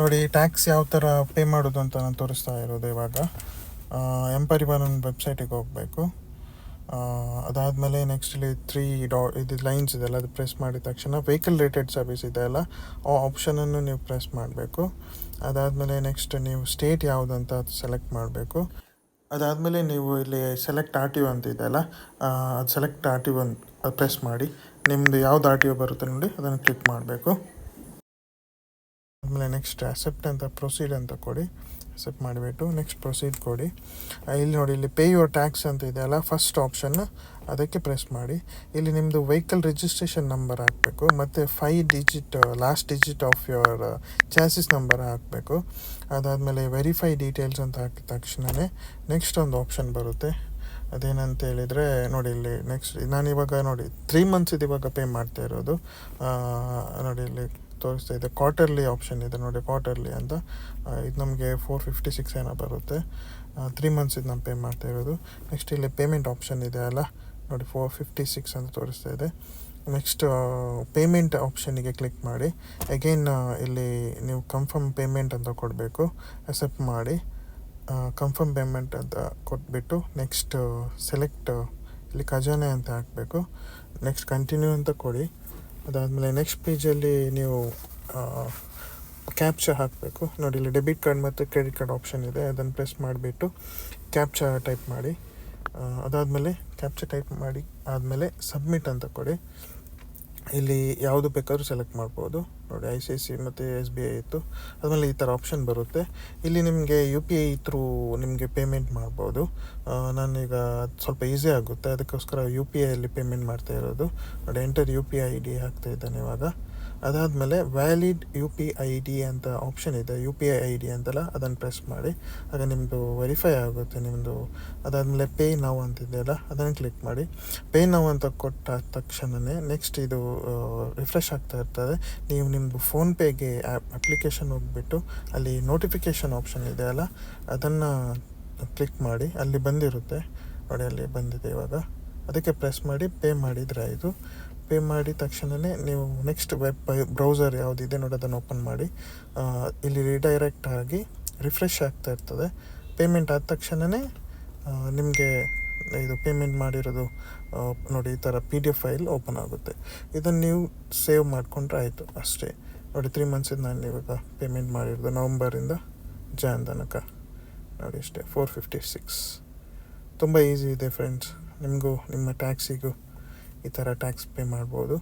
ನೋಡಿ, ಟ್ಯಾಕ್ಸ್ ಯಾವ ಥರ ಪೇ ಮಾಡೋದು ಅಂತ ನಾನು ತೋರಿಸ್ತಾ ಇರೋದು. ಇವಾಗ M-Parivaran ವೆಬ್ಸೈಟಿಗೆ ಹೋಗಬೇಕು. ಅದಾದಮೇಲೆ ನೆಕ್ಸ್ಟ್ ಇಲ್ಲಿ ಇದು ಲೈನ್ಸ್ ಇದೆಲ್ಲ, ಅದು ಪ್ರೆಸ್ ಮಾಡಿದ ತಕ್ಷಣ ವೆಹಿಕಲ್ ರೇಟೆಡ್ ಸರ್ವಿಸ್ ಇದೆ ಅಲ್ಲ, ಆ ಆಪ್ಷನನ್ನು ನೀವು ಪ್ರೆಸ್ ಮಾಡಬೇಕು. ಅದಾದಮೇಲೆ ನೆಕ್ಸ್ಟ್ ನೀವು ಸ್ಟೇಟ್ ಯಾವುದು ಅಂತ ಅದು ಸೆಲೆಕ್ಟ್ ಮಾಡಬೇಕು. ಅದಾದಮೇಲೆ ನೀವು ಇಲ್ಲಿ ಸೆಲೆಕ್ಟ್ RTO ಅಂತ ಇದೆಯಲ್ಲ, ಅದು ಸೆಲೆಕ್ಟ್ RTO ಅದು ಪ್ರೆಸ್ ಮಾಡಿ ನಿಮ್ಮದು ಯಾವ್ದು RTO ಬರುತ್ತೆ ನೋಡಿ ಅದನ್ನು ಕ್ಲಿಕ್ ಮಾಡಬೇಕು. ಆಮೇಲೆ ನೆಕ್ಸ್ಟ್ ಅಕ್ಸೆಪ್ಟ್ ಅಂತ ಪ್ರೊಸೀಡ್ ಅಂತ ಕೊಡಿ. ಅಕ್ಸೆಪ್ಟ್ ಮಾಡಿಬಿಟ್ಟು ನೆಕ್ಸ್ಟ್ ಪ್ರೊಸೀಡ್ ಕೊಡಿ. ಇಲ್ಲಿ ನೋಡಿ, ಇಲ್ಲಿ ಪೇ ಯುವರ್ ಟ್ಯಾಕ್ಸ್ ಅಂತ ಇದೆಯಲ್ಲ, ಫಸ್ಟ್ ಆಪ್ಷನ್ ಅದಕ್ಕೆ ಪ್ರೆಸ್ ಮಾಡಿ. ಇಲ್ಲಿ ನಿಮ್ಮದು ವೆಹಿಕಲ್ ರಿಜಿಸ್ಟ್ರೇಷನ್ ನಂಬರ್ ಹಾಕಬೇಕು ಮತ್ತು 5 digit last digit of your chassis number ಹಾಕಬೇಕು. ಅದಾದಮೇಲೆ ವೆರಿಫೈ ಡೀಟೇಲ್ಸ್ ಅಂತ ಹಾಕಿದ ತಕ್ಷಣವೇ ನೆಕ್ಸ್ಟ್ ಒಂದು ಆಪ್ಷನ್ ಬರುತ್ತೆ. ಅದೇನಂತ ಹೇಳಿದರೆ ನೋಡಿ, ಇಲ್ಲಿ ನೆಕ್ಸ್ಟ್ ನಾನಿವಾಗ ನೋಡಿ 3 months ಇದು ಇವಾಗ ಪೇ ಮಾಡ್ತಾ ಇರೋದು. ನೋಡಿ ಇಲ್ಲಿ ತೋರಿಸ್ತಾ ಇದೆ, ಕ್ವಾರ್ಟರ್ಲಿ ಆಪ್ಷನ್ ಇದೆ ನೋಡಿ, ಕ್ವಾರ್ಟರ್ಲಿ ಅಂತ. ಇದು ನಮಗೆ 456 ಏನೋ ಬರುತ್ತೆ. 3 months ಇದು ನಾನು ಪೇ ಮಾಡ್ತಾ ಇರೋದು. ನೆಕ್ಸ್ಟ್ ಇಲ್ಲಿ ಪೇಮೆಂಟ್ ಆಪ್ಷನ್ ಇದೆ ಅಲ್ಲ ನೋಡಿ, 456 ಅಂತ ತೋರಿಸ್ತಾ ಇದೆ. ನೆಕ್ಸ್ಟ್ ಪೇಮೆಂಟ್ ಆಪ್ಷನಿಗೆ ಕ್ಲಿಕ್ ಮಾಡಿ. ಅಗೈನ್ ಇಲ್ಲಿ ನೀವು ಕನ್ಫರ್ಮ್ ಪೇಮೆಂಟ್ ಅಂತ ಕೊಡಬೇಕು. ಅಕ್ಸೆಪ್ಟ್ ಮಾಡಿ ಕನ್ಫರ್ಮ್ ಪೇಮೆಂಟ್ ಅಂತ ಕೊಟ್ಬಿಟ್ಟು ನೆಕ್ಸ್ಟ್ ಸೆಲೆಕ್ಟ್ ಇಲ್ಲಿ ಖಜಾನೆ ಅಂತ ಹಾಕಬೇಕು. ನೆಕ್ಸ್ಟ್ ಕಂಟಿನ್ಯೂ ಅಂತ ಕೊಡಿ. ಅದಾದಮೇಲೆ ನೆಕ್ಸ್ಟ್ ಪೇಜಲ್ಲಿ ನೀವು ಕ್ಯಾಪ್ಚಾ ಹಾಕಬೇಕು. ನೋಡಿ, ಇಲ್ಲಿ ಡೆಬಿಟ್ ಕಾರ್ಡ್ ಮತ್ತು ಕ್ರೆಡಿಟ್ ಕಾರ್ಡ್ ಆಪ್ಷನ್ ಇದೆ, ಅದನ್ನು ಪ್ರೆಸ್ ಮಾಡಿಬಿಟ್ಟು ಕ್ಯಾಪ್ಚಾ ಟೈಪ್ ಮಾಡಿ. ಅದಾದಮೇಲೆ ಕ್ಯಾಪ್ಚಾ ಟೈಪ್ ಮಾಡಿ ಆದಮೇಲೆ ಸಬ್ಮಿಟ್ ಅಂತ ಕೊಡಿ. ಇಲ್ಲಿ ಯಾವುದು ಬೇಕಾದ್ರೂ ಸೆಲೆಕ್ಟ್ ಮಾಡ್ಬೋದು. ನೋಡಿ, ICIC ಮತ್ತು SBI ಇತ್ತು. ಆದಮೇಲೆ ಈ ಥರ ಆಪ್ಷನ್ ಬರುತ್ತೆ. ಇಲ್ಲಿ ನಿಮಗೆ UPI ಥ್ರೂ ನಿಮಗೆ ಪೇಮೆಂಟ್ ಮಾಡ್ಬೋದು. ನಾನೀಗ ಸ್ವಲ್ಪ ಈಸಿ ಆಗುತ್ತೆ, ಅದಕ್ಕೋಸ್ಕರ UPIಯಲ್ಲಿ ಪೇಮೆಂಟ್ ಮಾಡ್ತಾ ಇರೋದು. ನೋಡಿ, ಎಂಟರ್ UPI ID ಹಾಕ್ತಾ ಇದ್ದಾನೆ ಇವಾಗ. ಅದಾದಮೇಲೆ ವ್ಯಾಲಿಡ್ UPI ID ಅಂತ ಆಪ್ಷನ್ ಇದೆ, UPI ID ಅಂತಲ್ಲ, ಅದನ್ನು ಪ್ರೆಸ್ ಮಾಡಿ. ಆಗ ನಿಮ್ಮದು ವೆರಿಫೈ ಆಗುತ್ತೆ ನಿಮ್ಮದು. ಅದಾದಮೇಲೆ ಪೇ ನೌ ಅಂತಿದೆಯಲ್ಲ, ಅದನ್ನು ಕ್ಲಿಕ್ ಮಾಡಿ. ಪೇ ನೌ ಅಂತ ಕೊಟ್ಟ ತಕ್ಷಣವೇ ನೆಕ್ಸ್ಟ್ ಇದು ರಿಫ್ರೆಶ್ ಆಗ್ತಾ ಇರ್ತದೆ. ನೀವು ನಿಮ್ಮದು ಫೋನ್ಪೇಗೆ ಅಪ್ಲಿಕೇಶನ್ ಹೋಗ್ಬಿಟ್ಟು ಅಲ್ಲಿ ನೋಟಿಫಿಕೇಷನ್ ಆಪ್ಷನ್ ಇದೆಯಲ್ಲ, ಅದನ್ನು ಕ್ಲಿಕ್ ಮಾಡಿ. ಅಲ್ಲಿ ಬಂದಿರುತ್ತೆ ನೋಡಿ, ಅಲ್ಲಿ ಬಂದಿದೆ ಇವಾಗ. ಅದಕ್ಕೆ ಪ್ರೆಸ್ ಮಾಡಿ ಪೇ ಮಾಡಿದರೆ ಆಯಿತು. ಪೇ ಮಾಡಿದ ತಕ್ಷಣವೇ ನೀವು ನೆಕ್ಸ್ಟ್ ವೆಬ್ ಬ್ರೌಸರ್ ಯಾವುದಿದೆ ನೋಡಿ ಅದನ್ನು ಓಪನ್ ಮಾಡಿ. ಇಲ್ಲಿ ರಿಡೈರೆಕ್ಟ್ ಆಗಿ ರಿಫ್ರೆಶ್ ಆಗ್ತಾ ಇರ್ತದೆ. ಪೇಮೆಂಟ್ ಆದ ತಕ್ಷಣವೇ ನಿಮಗೆ ಇದು ಪೇಮೆಂಟ್ ಮಾಡಿರೋದು ನೋಡಿ ಈ ಥರ PDF ಫೈಲ್ ಓಪನ್ ಆಗುತ್ತೆ. ಇದನ್ನು ನೀವು ಸೇವ್ ಮಾಡಿಕೊಂಡ್ರೆ ಆಯಿತು ಅಷ್ಟೇ. ನೋಡಿ, 3 months ನಾನು ಇವಾಗ ಪೇಮೆಂಟ್ ಮಾಡಿರೋದು ನವಂಬರಿಂದ ಜಾನ್ ತನಕ. ನೋಡಿ ಅಷ್ಟೇ, 456. ತುಂಬ ಈಸಿ ಇದೆ ಫ್ರೆಂಡ್ಸ್. ನಿಮಗೂ ನಿಮ್ಮ ಟ್ಯಾಕ್ಸಿಗೂ ಈ ಥರ ಟ್ಯಾಕ್ಸ್ ಪೇ ಮಾಡ್ಬೋದು.